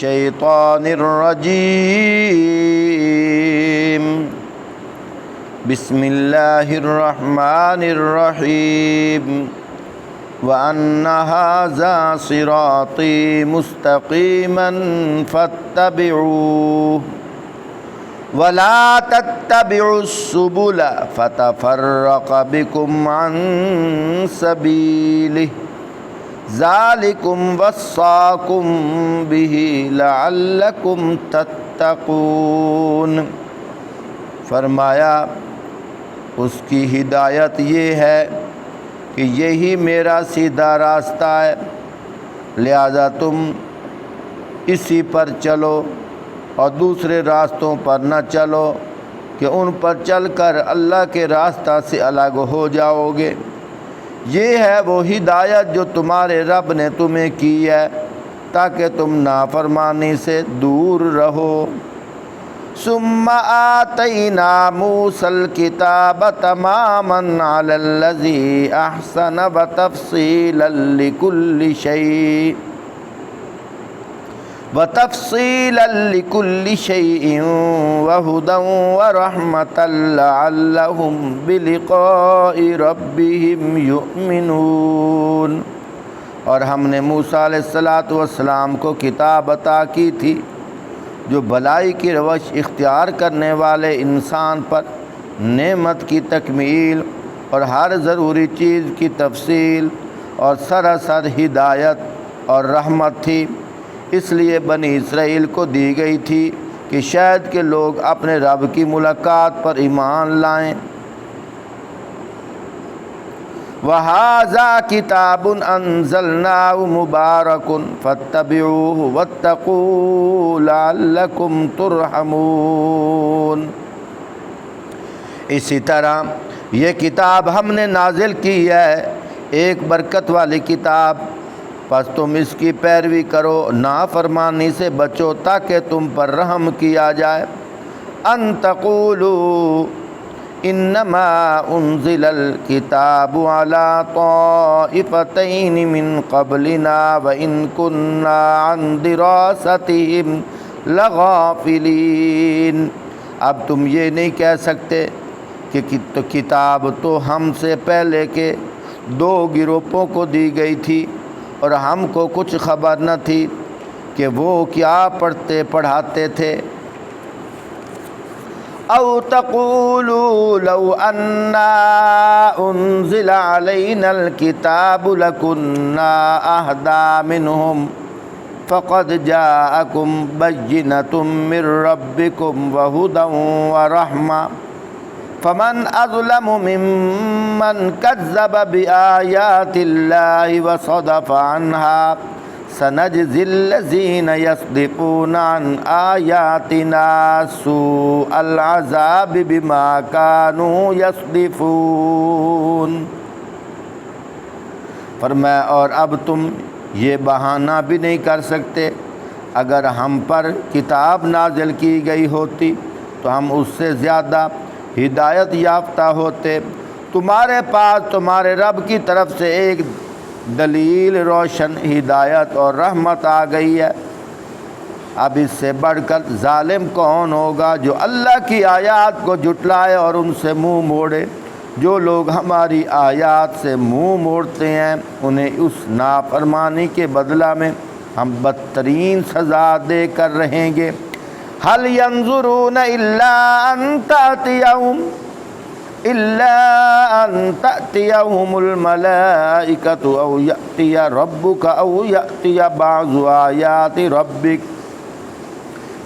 الشیطان الرجیم بسم اللہ الرحمن الرحیم وَأَنَّ هَذَا صِرَاطِي مُسْتَقِيمًا فَاتَّبِعُوهُ وَلَا تَتَّبِعُوا السُّبُلَ فَتَفَرَّقَ بِكُمْ عَن سَبِيلِهِ ذَلِكُمْ وَصَّاكُمْ بِهِ لَعَلَّكُمْ تَتَّقُونَ۔ فرمایا اس کی ہدایت یہ ہے کہ یہی میرا سیدھا راستہ ہے، لہذا تم اسی پر چلو اور دوسرے راستوں پر نہ چلو کہ ان پر چل کر اللہ کے راستہ سے الگ ہو جاؤ گے۔ یہ ہے وہ ہدایت جو تمہارے رب نے تمہیں کی ہے تاکہ تم نافرمانی سے دور رہو۔ ثم آتینا موسیٰ الکتاب تماما علی الذی احسن وتفصیلا لکل شیء وہدی ورحمۃ لعلہم بلقاء ربہم یؤمنون۔ اور ہم نے موسیٰ علیہ السلام کو کتاب عطا کی تھی جو بھلائی کی روش اختیار کرنے والے انسان پر نعمت کی تکمیل اور ہر ضروری چیز کی تفصیل اور سراسر ہدایت اور رحمت تھی، اس لیے بنی اسرائیل کو دی گئی تھی کہ شاید کہ لوگ اپنے رب کی ملاقات پر ایمان لائیں۔ وَهَذَا كِتَابٌ أَنزَلْنَاهُ مُبَارَكٌ فَاتَّبِعُوهُ وَاتَّقُوا لَعَلَّكُمْ تُرْحَمُونَ۔ اسی طرح یہ کتاب ہم نے نازل کی ہے، ایک برکت والی کتاب، پس تم اس کی پیروی کرو، نافرمانی سے بچو تاکہ تم پر رحم کیا جائے۔ ان تقولوا انما انزل الکتاب علی طائفتین من قبلنا وان كنا عن دراستهم لغافلین۔ اب تم یہ نہیں کہہ سکتے کہ کتاب تو ہم سے پہلے کے دو گروہوں کو دی گئی تھی اور ہم کو کچھ خبر نہ تھی کہ وہ کیا پڑھتے پڑھاتے تھے۔ او تقولوا لو انا انزل علینا الکتاب لکنا اہدی منہم فقد جاءکم بینۃ من ربکم وہدی ورحمۃ فمن اظلم ممن کذب بآیات اللہ وصدف عنہا سنجزی الذین یصدفون عن آیاتنا سوء العذاب بما کانوا یصدفون۔ فرمایا اور اب تم یہ بہانہ بھی نہیں کر سکتے، اگر ہم پر کتاب نازل کی گئی ہوتی تو ہم اس سے زیادہ ہدایت یافتہ ہوتے۔ تمہارے پاس تمہارے رب کی طرف سے ایک دلیل روشن ہدایت اور رحمت آ گئی ہے، اب اس سے بڑھ کر ظالم کون ہوگا جو اللہ کی آیات کو جھٹلائے اور ان سے منہ موڑے۔ جو لوگ ہماری آیات سے منہ موڑتے ہیں انہیں اس نافرمانی کے بدلہ میں ہم بدترین سزا دے کر رہیں گے۔ هل ينظرون إلا أن تأتيهم الملائكة أو يأتي ربك أو يأتي بعض آيات ربك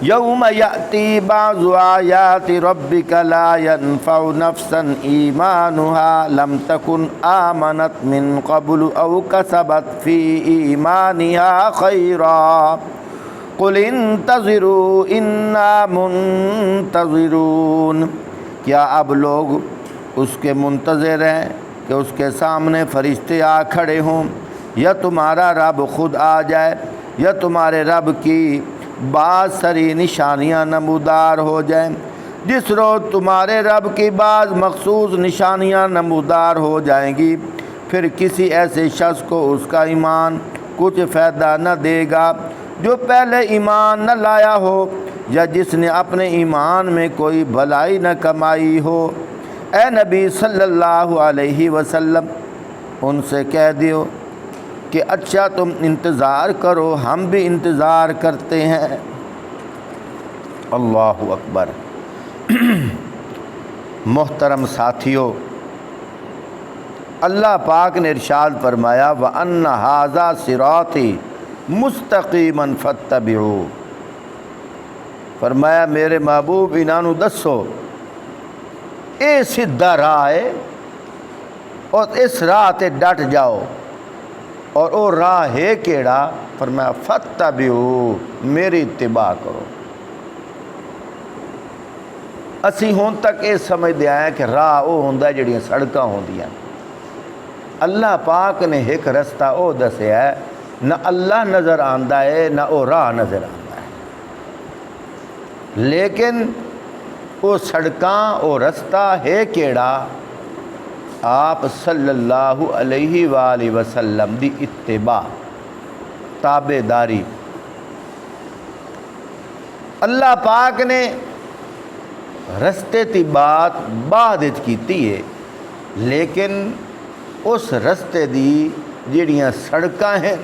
يوم يأتي بعض آيات ربك لا ينفع نفسا إيمانها لم تكن آمنت من قبل أو كسبت في إيمانها خيرا قل انتظروا انا منتظرون۔ کیا اب لوگ اس کے منتظر ہیں کہ اس کے سامنے فرشتے آ کھڑے ہوں، یا تمہارا رب خود آ جائے، یا تمہارے رب کی بعض سری نشانیاں نمودار ہو جائیں۔ جس روز تمہارے رب کی بعض مخصوص نشانیاں نمودار ہو جائیں گی، پھر کسی ایسے شخص کو اس کا ایمان کچھ فائدہ نہ دے گا جو پہلے ایمان نہ لایا ہو یا جس نے اپنے ایمان میں کوئی بھلائی نہ کمائی ہو۔ اے نبی صلی اللہ علیہ وسلم ان سے کہہ دیو کہ اچھا تم انتظار کرو، ہم بھی انتظار کرتے ہیں۔ اللہ اکبر۔ محترم ساتھیو، اللہ پاک نے ارشاد فرمایا وَأَنَّ هَذَا صِرَاطِي مُسْتَقِيمًا فَاتَّبِعُوهُ، فرمایا میرے محبوب انہوں دسو اے سیدھا راہ ہے اور اس راہ تے ڈٹ جاؤ، اور او راہ ہے کیڑا؟ فرمایا فَاتَّبِعُوهُ، میری اتباع کرو۔ اسی ہون تک یہ سمجھ دے آئے کہ راہ او ہوندا ہے جڑیاں سڑکاں ہوندیاں، اللہ پاک نے ایک رستہ او دسیا ہے، نہ اللہ نظر آندا ہے نہ او راہ نظر آندا ہے، لیکن او سڑکاں او رستہ ہے کیڑا؟ آپ صلی اللہ علیہ وآلہ وسلم دی اتباع، تابع داری۔ اللہ پاک نے رستے تی بات بعد کیتی ہے، لیکن اس رستے دی جڑیاں سڑکاں ہیں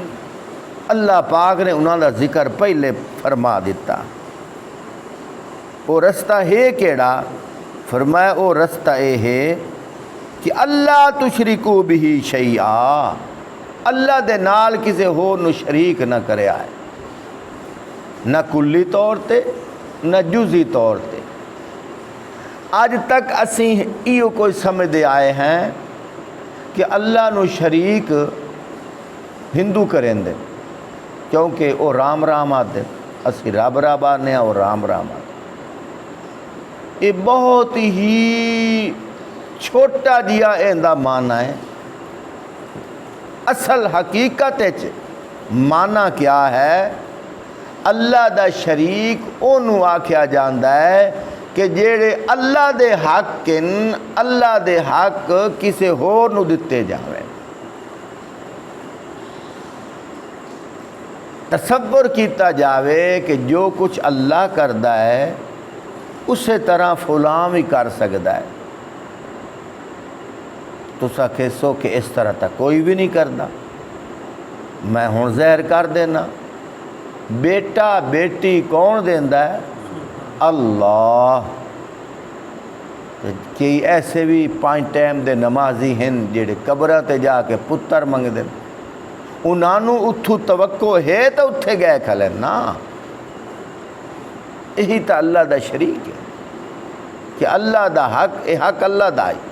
اللہ پاک نے انہاں دا ذکر پہلے فرما دیتا۔ وہ رستہ ہے کیڑا؟ فرمایا وہ رستہ اے ہے کہ اللہ تشرکو بہ شیئا، اللہ دے نال کسے ہور نو شریک نہ کریا ہے، نہ کلی طور تے نہ جزئی طور تے۔ آج تک اسی ایو کوئی سمجھ دے آئے ہیں کہ اللہ نو شریک ہندو کریں دے، کیونکہ وہ رام رام آتے، اسی رب رب آنے اور رام رام آتے۔ یہ بہت ہی چھوٹا جیا ایندہ معنی ہے۔ اصل حقیقت معنی کیا ہے؟ اللہ دا شریک اونوں آکھیا جاندا ہے کہ جیڑے اللہ دے حق کن اللہ دے حق کسے ہور نو دتے جاویں۔ تصور کیتا جاوے کہ جو کچھ اللہ کردا ہے اسی طرح فلاں بھی کر سکدا ہے، تسا کہسو کہ اس طرح تک کوئی بھی نہیں کردا، میں ہن زہر کر دینا۔ بیٹا بیٹی کون دیندا ہے؟ اللہ۔ کئی ایسے بھی 5 ٹائم دے نمازی ہیں جڑے قبراں تے جا کے پتر منگ دیں، انہوں اتھو توقع ہے تو اتھے گئے کھلے نا۔ یہی تا اللہ دا شریک ہے کہ اللہ دا حق اے حق اللہ دا ہے۔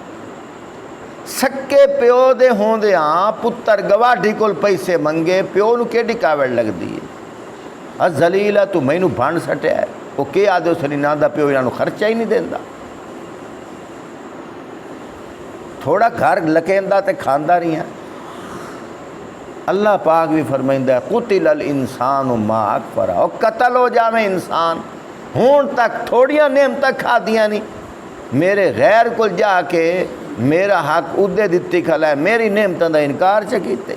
سکے پیو دے ہوں دے ہاں پتر گواڈی کول پیسے منگے، پیو نو کیڑی کاوڑ لگ دی ہے؟ ذلیلہ تو میں نو بھان سٹیا ہے، وہ کہ آدھے اس نے نہ دا پیو انہوں خرچہ ہی نہیں دیندہ، تھوڑا گھر لکیندہ تے کھاندہ نہیں ہے۔ اللہ پاک بھی فرمائندہ ہے قتل الانسان ما اکفرہ، اور قتل ہو جاویں انسان، ہون تک تھوڑیاں نعمتیں کھا دیاں نہیں، میرے غیر کو جا کے میرا حق ادھے دیتی کھلا ہے، میری نعمتوں دا انکار چکیتے،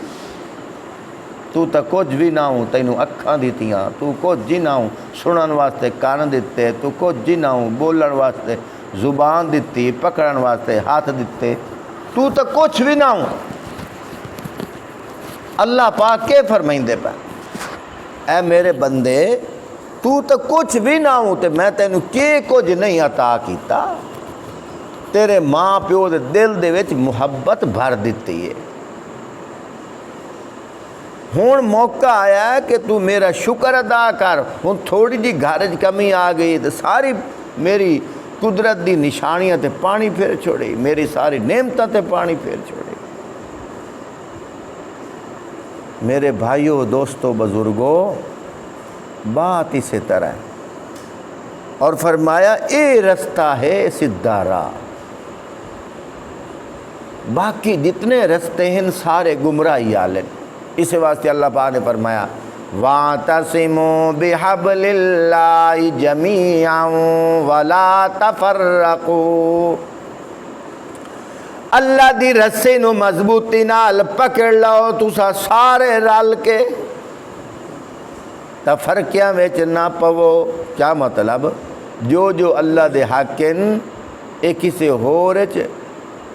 تو تا کچھ بھی نہ ہوں، تینوں اکھاں دیتیاں، تو کچھ جی نہ ہوں، سنن واسطے کان دیتے، تو کچھ جی نہ ہوں، بولن واسطے زبان دیتی، پکڑن واسطے ہاتھ دیتے، تو تا کچھ بھی نہ ہوں۔ اللہ پاک کے فرمائندے پہ اے میرے بندے تو تا کچھ بھی نہ ہوں تے میں تینوں کے کچھ نہیں عطا کیتا، تیرے ماں پیو دے دل دے وچ محبت بھر دیتی ہے۔ ہون موقع آیا ہے کہ تو میرا شکر ادا کر، ہون تھوڑی جی گھرج کمی آ گئی تو ساری میری قدرت دی نشانیاں تے پانی پھر چھوڑی، میری ساری نعمتاں تے پانی پھر چھوڑی۔ میرے بھائیوں دوستوں بزرگوں، بات اسی طرح ہے، اور فرمایا اے رستہ ہے سیدھا راہ، باقی جتنے رستے ہیں سارے گمراہی والے۔ اس واسطے اللہ پاک نے فرمایا وَاعْتَصِمُوا بِحَبْلِ اللَّهِ جَمِيعًا وَلَا تَفَرَّقُوا، اللہ دی رسے نو مضبوطی نال پکڑ لو تسا سارے رل کے، تفرقیاں وچ نہ پو۔ کیا مطلب؟ جو اللہ دے حق ہیں اے کسے ہور وچ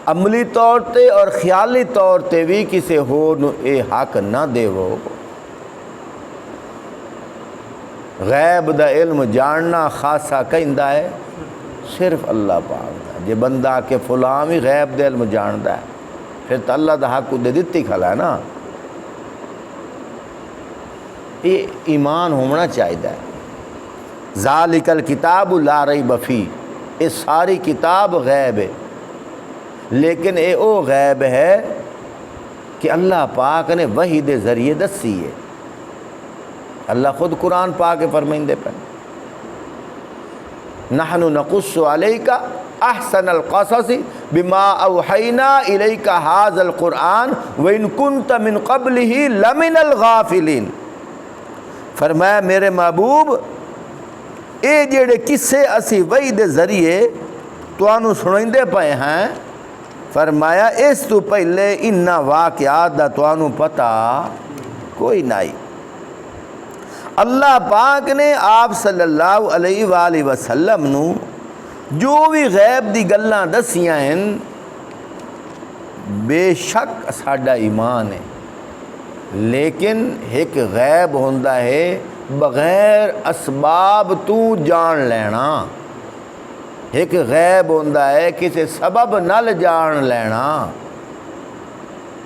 عملی طور تے اور خیالی طور تے بھی کسے ہور نو اے حق نہ دیو۔ غیب دا علم جاننا خاصا کہندا ہے صرف اللہ پاک دا۔ جے بندہ کہ فلاں بھی غیب دا علم جاندا ہے پھر تو اللہ دا حق دے دتی کھلا ہے نا۔ یہ ایمان ہونا چاہیے۔ ذالک الکتاب لا ریب فیہ، یہ ساری کتاب غیب ہے، لیکن اے او غیب ہے کہ اللہ پاک نے وحی دے ذریعے دسی ہے۔ اللہ خود قرآن پاک فرمائندے پہ نحن نقص علیک احسن القصص بما اوحینا الیک ھذا القرآن وان کنت من قبلہ لمن الغافلین۔ فرمایا میرے محبوب اے جڑے قصے اسی وحی دے ذریعے تانوں سنائندے پئے ہیں، فرمایا اس تو پہلے انہاں واقعات دا تانوں پتہ کوئی نہیں۔ اللہ پاک نے آپ صلی اللہ علیہ وآلہ وسلم نو جو بھی غیب دی گلاں دسیاں ہیں بے شک ساڈا ایمان ہے، لیکن ایک غیب ہوندا ہے بغیر اسباب تو جان لینا، ایک غیب ہوندا ہے کسی سبب نال جان لینا۔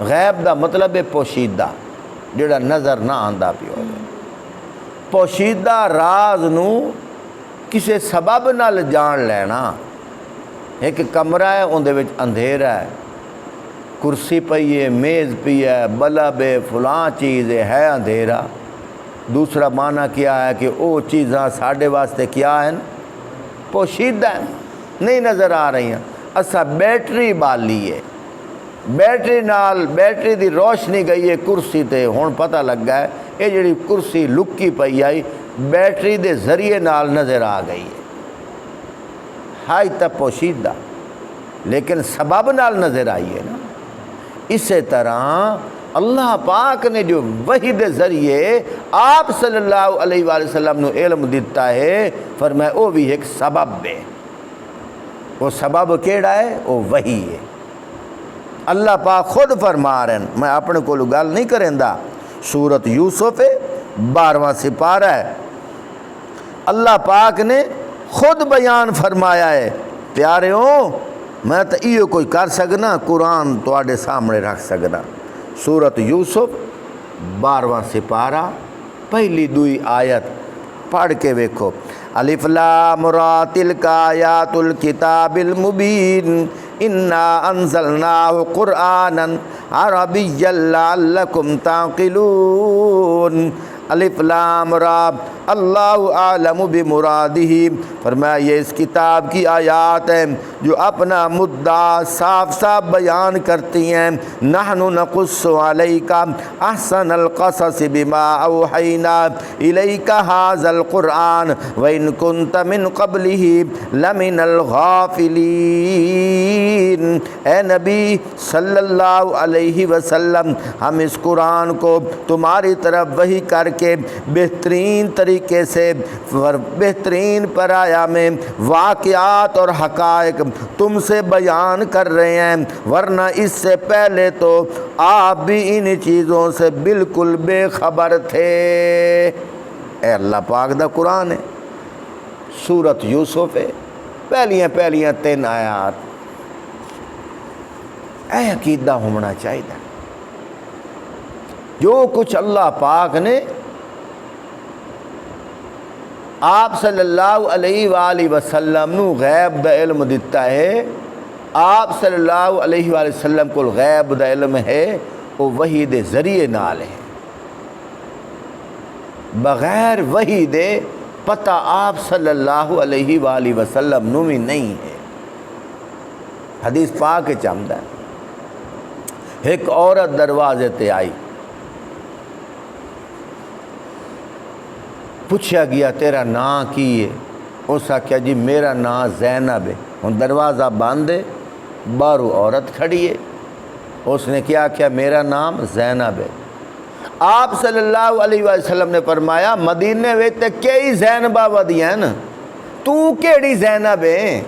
غیب دا مطلب ہے پوشیدہ، جڑا نظر نہ آندا پیو۔ پوشیدہ راز نو کسی سبب نال جان لینا۔ ایک کمرہ ہے اندے وچ اندھیرا ہے، کرسی پئی ہے، میز پئی ہے، بلب ہے، فلاں چیز ہے اندھیرا۔ دوسرا معنی کیا ہے کہ او چیزاں ساڈے واسطے کیا ہیں؟ پوشیدہ ہیں، نہیں نظر آ رہی ہیں۔ اسا بیٹری بالی ہے، بیٹری دی روشنی گئی ہے کرسی تے، ہن پتہ لگا ہے یہ جڑی کرسی لکی پئی آئی بیٹری دے ذریعے نال نظر آ گئی ہے، ہائی تا پوشیدہ لیکن سبب نال نظر آئی ہے نا۔ اسی طرح اللہ پاک نے جو وحی دے ذریعے آپ صلی اللہ علیہ وآلہ وسلم نو علم دیتا ہے، فرمایا وہ بھی ایک سبب ہے۔ وہ سبب کیڑا ہے؟ وہ وحی ہے۔ اللہ پاک خود فرما رہے ہیں، میں اپنے کو گل نہیں کریندا، سورت یوسف 12واں سپارہ ہے، اللہ پاک نے خود بیان فرمایا ہے۔ پیاریوں میں تو ایو کوئی کر سکنا، قرآن تواڈے سامنے رکھ سکنا۔ سورت یوسف 12واں سپارہ پہلی دوئی آیت پڑھ کے ویکھو۔ الف لام را تلک آیات الکتاب المبین انا انزلناہ قرآنا عربیا لعلکم تعقلون۔ الف لام را اللہ اعلم بمرادہ، فرمایا یہ اس کتاب کی آیات ہیں جو اپنا مدعا صاف صاف بیان کرتی ہیں۔ نحن نقص علیک احسن القصص بما اوحینا الیک ھذا القرآن وان کنت من قبلہ لمن الغافلین۔ اے نبی صلی اللہ علیہ وسلم، ہم اس قرآن کو تمہاری طرف وحی کر کے بہترین طریقے سے بہترین پرایا میں واقعات اور حقائق تم سے بیان کر رہے ہیں، ورنہ اس سے پہلے تو آپ بھی ان چیزوں سے بالکل بے خبر تھے۔ اے اللہ پاک دا قرآن ہے، سورت یوسف ہے، پہلیاں 3 آیات۔ اے عقیدہ ہونا چاہیے، جو کچھ اللہ پاک نے آپ صلی اللہ علیہ وآلہ وسلم نو غیب دا علم دیتا ہے، آپ صلی اللہ علیہ وآلہ وسلم کو غیب دا علم ہے، وہ وحی دے ذریعے نال ہے۔ بغیر وحی دے پتہ آپ صلی اللہ علیہ وآلہ وسلم نو بھی نہیں ہے۔ حدیث پاک چاہتا ہے، ایک عورت دروازے تے آئی، پوچھا گیا تیرا نام کی ہے؟ اس آخیا جی میرا نام زینب ہے۔ ہن دروازہ بند ہے، باہروں عورت کھڑی ہے، اس نے کیا آخیا میرا نام زینب ہے۔ آپ صلی اللہ علیہ وسلم نے فرمایا مدینے میں تے کئی زینباں ودیاں نا، تو کیڑی زینب ہے؟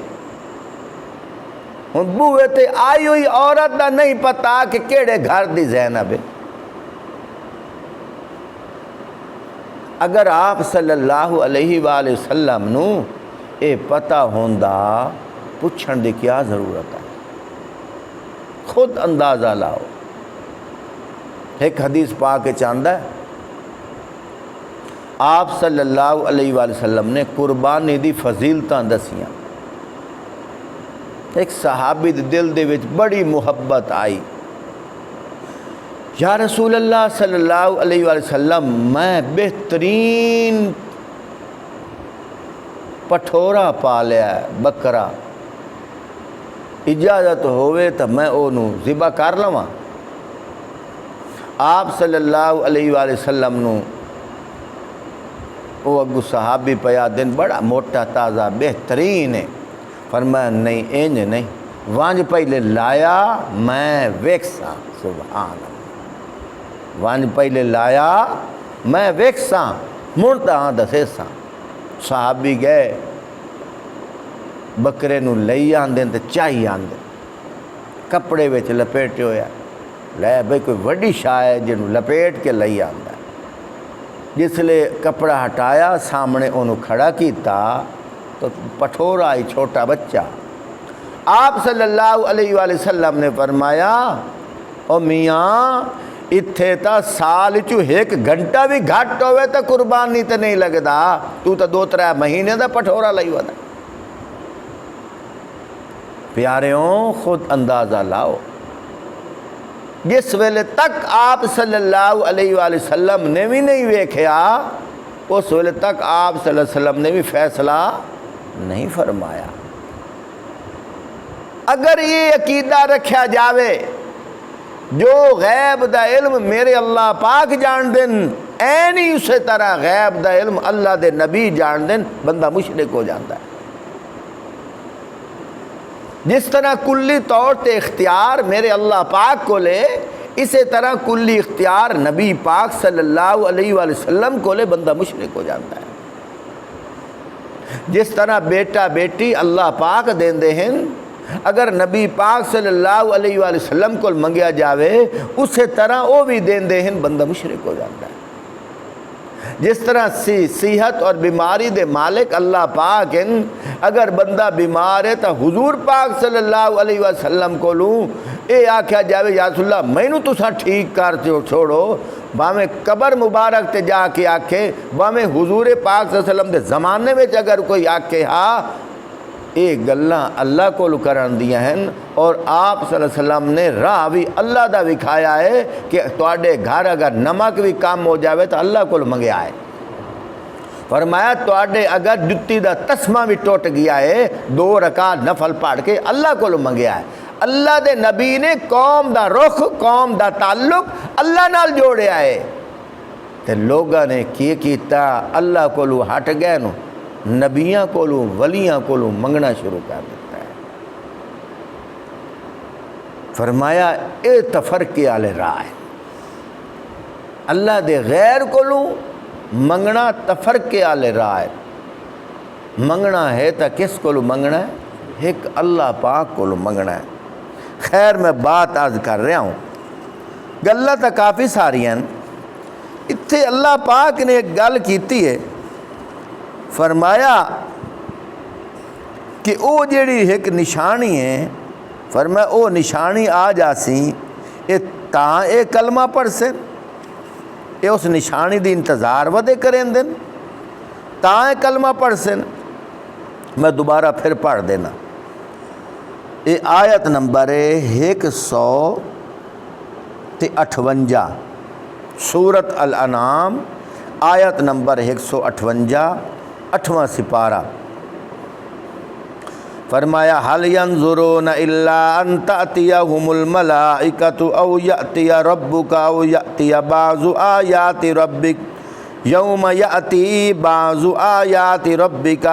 ہن بوئے تے آئی ہوئی عورت دا نہیں پتا کہ کیڑے گھر دی زینب ہے۔ اگر آپ صلی اللہ علیہ وآلہ وسلم نو اے پتہ ہوندا پوچھن دی کیا ضرورت ہے؟ خود اندازہ لاؤ۔ ایک حدیث پاک چاندہ ہے آپ صلی اللہ علیہ وآلہ وسلم نے قربانی دی فضیلتاں دسیاں۔ ایک صحابی دے دل دے وچ بڑی محبت آئی، یا رسول اللہ صلی اللہ علیہ وآلہ وسلم میں بہترین پٹھورا پالیا ہے، بکرا، اجازت ہوئے تو میں اونوں ذبح کر لواں؟ آپ صلی اللہ علیہ وآلہ وسلم نو وہ اگو صحابی پیا دن بڑا موٹا تازہ بہترین ہے، فرمایا نہیں اینج نہیں، وانج پہلے لایا میں ویکساں، سبحان اللہ، وانج پہلے لایا میں ویکساں مڑتا ہاں دسیساں۔ صحابی گئے بکرے نو لئی آندے تے چاہی آندے، کپڑے وچ لپیٹے ہویا، لے بھئی کوئی وڈی شاہ ہے جنوں لپیٹ کے لئی آندا ہے۔ جس لئے کپڑا ہٹایا سامنے انہوں کھڑا کیتا تو پٹھورا ہی چھوٹا بچہ۔ آپ صلی اللہ علیہ وآلہ وسلم نے فرمایا او میاں اتھے تا سال چو ایک گھنٹہ بھی گھٹ ہوئے تا قربانی تے نہیں لگدا، تو تا 2-3 مہینے دا پٹھورا لئی ودا۔ پیاریوں خود اندازہ لاؤ، جس ویلے تک آپ صلی اللہ علیہ وآلہ وسلم نے بھی نہیں ویکھیا اس ویلے تک آپ صلی اللہ علیہ وسلم نے بھی فیصلہ نہیں فرمایا۔ اگر یہ عقیدہ رکھا جاوے جو غیب دا علم میرے اللہ پاک جان دن اینی اسی طرح غیب دا علم اللہ دے نبی جان دن، بندہ مشرک ہو جاتا ہے۔ جس طرح کلی طور تے اختیار میرے اللہ پاک کو لے، اسی طرح کلی اختیار نبی پاک صلی اللہ علیہ وآلہ وسلم کو لے، بندہ مشرک ہو جاتا ہے۔ جس طرح بیٹا بیٹی اللہ پاک دین دے ہیں، اگر نبی پاک صلی اللہ علیہ وآلہ وسلم کو منگیا جاوے اسی طرح وہ بھی دین دے ہیں، بندہ مشرک ہو جاتا ہے۔ جس طرح صحت اور بیماری دے مالک اللہ پاک ہیں، اگر بندہ بیمار ہے تو حضور پاک صلی اللہ علیہ وسلم کو لوں اے آکھیا جاوے یا رسول اللہ مینوں تساں ٹھیک کر چھوڑو، باویں قبر مبارک تے جا کے آکھے، باویں حضور پاک صلی اللہ علیہ وسلم دے زمانے میں اگر کوئی آکھے ہاں یہ گلاں اللہ کو کرن دیاں ہیں، اور آپ صلی اللہ علیہ وسلم نے راہ بھی اللہ دا وکھایا ہے کہ تواڈے گھر اگر نمک بھی کم ہو جاوے تو اللہ کو منگیا ہے۔ فرمایا تواڈے اگر جتی دا تسمہ بھی ٹوٹ گیا ہے 2 رکعت نفل پڑھ کے اللہ کو منگیا ہے۔ اللہ دے نبی نے قوم دا رخ، قوم دا تعلق اللہ نال جوڑیا ہے، تے لوگاں نے کی کیتا اللہ کو ہٹ گئے نو نبیاں کو ولیاں کو منگنا شروع کر دیتا ہے۔ فرمایا اے تفرقے والے راہ ہے، اللہ دے غیر کو منگنا تفرقے والے راہ ہے۔ منگنا ہے تو کس کو منگنا ہے؟ ایک اللہ پاک کو منگنا ہے۔ خیر میں بات عرض کر رہا ہوں، گلاں تو کافی ساری ہیں، اتھے اللہ پاک نے ایک گل کیتی ہے، فرمایا کہ او جیڑی ایک نشانی ہے، فرمایا او نشانی آ جاسی اے تاں اے کلمہ پڑھ سے، اے اس نشانی دی انتظار ودے کریں دن تاں اے کلمہ پڑھ سے۔ میں دوبارہ پھر پڑھ دینا، اے آیت نمبر 158 سورۃ الانعام، آیت نمبر 158 8واں سپارہ۔ فرمایا حل ینظرون الا ان تأتیہم الملائکۃ او یأتی ربک او یأتی بعض آیات ربک یوم یأتی بعض آیات ربک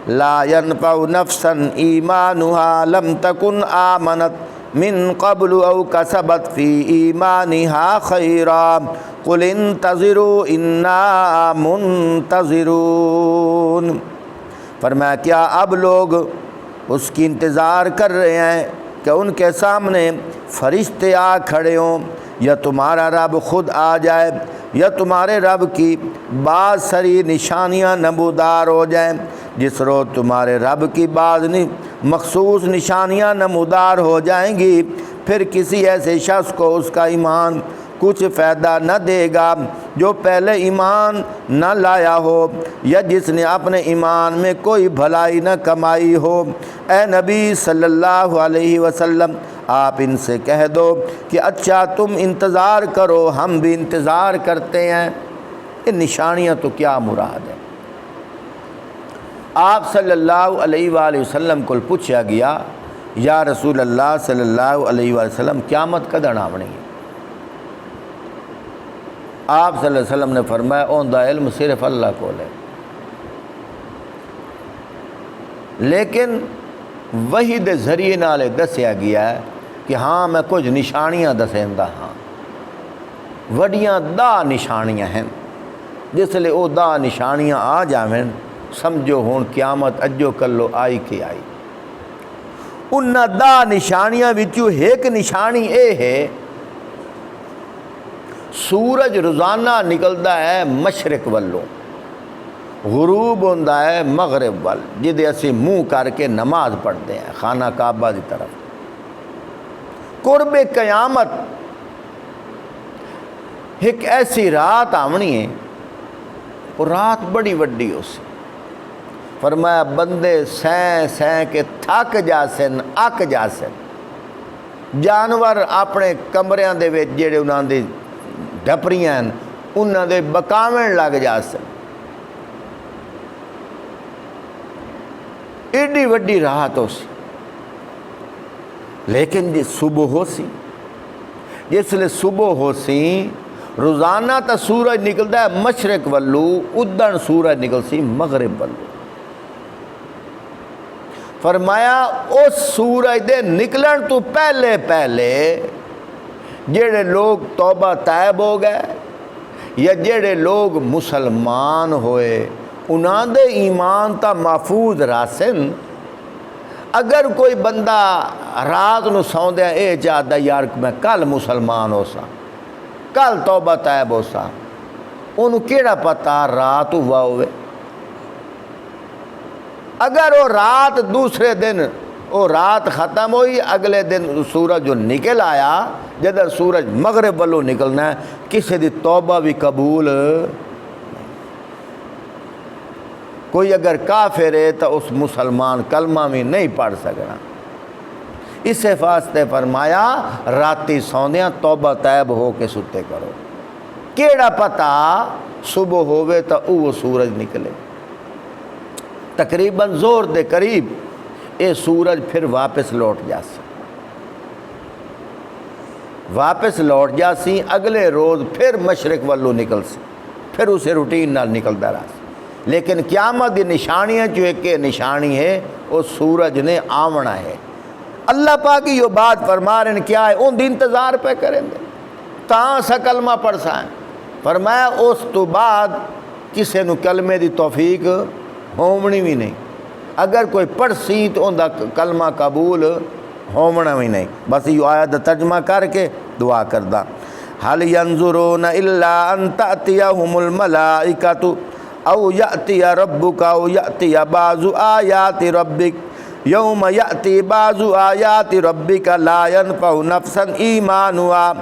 لا ینفع نفسا ایمانها لم تکن آمنت من قبل او کسبت فی ایمانہا خیرا قل انتظروا انا منتظرون۔ فرمایا کیا اب لوگ اس کی انتظار کر رہے ہیں کہ ان کے سامنے فرشتے آ کھڑے ہوں، یا تمہارا رب خود آ جائے، یا تمہارے رب کی بعض سری نشانیاں نمودار ہو جائیں؟ جس روز تمہارے رب کی بعض مخصوص نشانیاں نمودار ہو جائیں گی، پھر کسی ایسے شخص کو اس کا ایمان کچھ فائدہ نہ دے گا جو پہلے ایمان نہ لایا ہو، یا جس نے اپنے ایمان میں کوئی بھلائی نہ کمائی ہو۔ اے نبی صلی اللہ علیہ وسلم، آپ ان سے کہہ دو کہ اچھا تم انتظار کرو، ہم بھی انتظار کرتے ہیں۔ یہ نشانیاں تو کیا مراد ہے؟ آپ صلی اللہ علیہ وآلہ وسلم کو پوچھا گیا، یا رسول اللہ صلی اللہ علیہ وآلہ وسلم قیامت کدھر آونی ہے؟ آپ صلی اللہ علیہ وسلم نے فرمایا اوندا علم صرف اللہ کو ہے، لیکن وحی دے ذریعے نال دسیا گیا ہے کہ ہاں میں کچھ نشانیاں دسیندا ہاں، وڈیاں دا نشانیاں ہیں، جس لئے او دا نشانیاں آ جاویں سمجھو ہون قیامت اجو کلو آئی کے آئی۔ انہاں دا نشانیاں وچوں ایک نشانی اے ہے سورج روزانہ نکلدا ہے مشرق والوں، غروب ہوندا ہے مغرب وال، جدے اسی منہ کر کے نماز پڑھتے ہیں خانہ کعبہ دی طرف۔ قرب قیامت ایک ایسی رات آونی ہے، وہ رات بڑی وڈی ہو سی۔ فرمایا بندے سین سین کے تھک جاسن، اک جاسن، جانور اپنے کمریاں دے وچ جڑے انہاں دے ڈھپریاں ہیں انہاں دے بکاویں لگ جاسن۔ ایڈی وڈی رات ہو سی، لیکن جی صبح ہو سی، جس لئے صبح ہو سی روزانہ تا سورج نکلتا ہے مشرق والو، ادھن سورج نکل سی مغرب والو۔ فرمایا اس سورج دے نکلن تو پہلے پہلے جڑے لوگ توبہ طائب ہو گئے، یا جڑے لوگ مسلمان ہوئے، انہاں دے ایمان تا محفوظ راسن۔ اگر کوئی بندہ رات نو سوندے اے چاہتا یار میں کل مسلمان ہو سا، کل توبہ طائب ہو سا، انہوں کیڑا پتہ رات ہوا ہوئے؟ اگر وہ رات دوسرے دن وہ رات ختم ہوئی، اگلے دن سورج جو نکل آیا، جدر سورج مغرب والوں نکلنا ہے، کسی دی توبہ بھی قبول نہیں۔ کوئی اگر کافر ہے تو اس مسلمان کلمہ میں نہیں پڑھ سکنا۔ اس واسطے فرمایا راتی سوندیاں توبہ طائب ہو کے ستے کرو، کیڑا پتہ صبح ہوئے تو وہ سورج نکلے۔ تقریباً زور دے قریب یہ سورج پھر واپس لوٹ جاسی، واپس لوٹ جاسی، اگلے روز پھر مشرق والوں نکل سی، پھر اسے روٹین نال نکلتا رہا سی۔ لیکن قیامت دی نشانیاں جو ایک نشانی ہے وہ سورج نے آونا ہے۔ اللہ پاک یہ بات فرما رہے ہیں کیا ہے، ان دی انتظار پہ کریں گے تاں سا کلمہ پڑھ سائیں۔ فرمایا اس تو بعد کسے نو کلمے دی توفیق ہومنی بھی نہیں، اگر کوئی پڑھ سی تو ان دا کلمہ قبول ہومنا بھی نہیں۔ بس یہ آیت ترجمہ کر کے دعا کردہ۔ حل ینظرون الا ان تأتیہم الملائکۃ او یأتی ربک او یأتی بعض آیات ربک یوم یأتی بعض آیات ربک لا ینفع نفسا ایمانها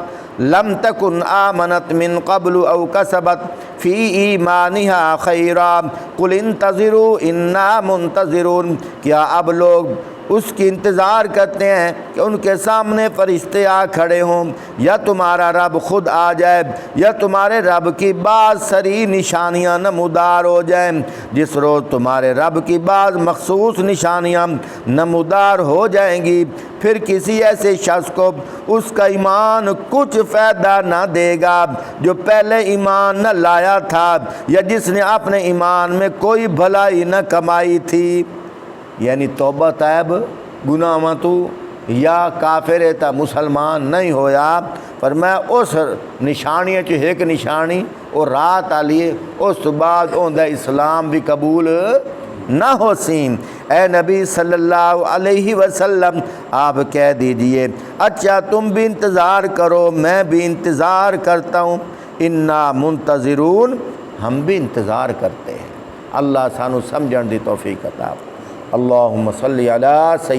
لم تکن آمنت من قبل او کسبت فی ایمانها خیرا قل انتظروا انا منتظرون۔ کیا اب لوگ اس کی انتظار کرتے ہیں کہ ان کے سامنے فرشتے آ کھڑے ہوں، یا تمہارا رب خود آ جائے، یا تمہارے رب کی بعض سری نشانیاں نمودار ہو جائیں؟ جس روز تمہارے رب کی بعض مخصوص نشانیاں نمودار ہو جائیں گی، پھر کسی ایسے شخص کو اس کا ایمان کچھ فائدہ نہ دے گا جو پہلے ایمان نہ لایا تھا، یا جس نے اپنے ایمان میں کوئی بھلائی نہ کمائی تھی۔ یعنی توبہ طائب گناہاں تو یا کافر ہے تا مسلمان نہیں ہویا، فرمایا اس نشانی چ ایک نشانی اور رات آلیے اس بعد اوندا اسلام بھی قبول نہ ہو سین۔ اے نبی صلی اللہ علیہ وسلم آپ کہہ دیجئے اچھا تم بھی انتظار کرو، میں بھی انتظار کرتا ہوں، انا منتظرون، ہم بھی انتظار کرتے ہیں۔ اللہ سانو سمجھن دی توفیق عطا۔ اللہم صلی علی سید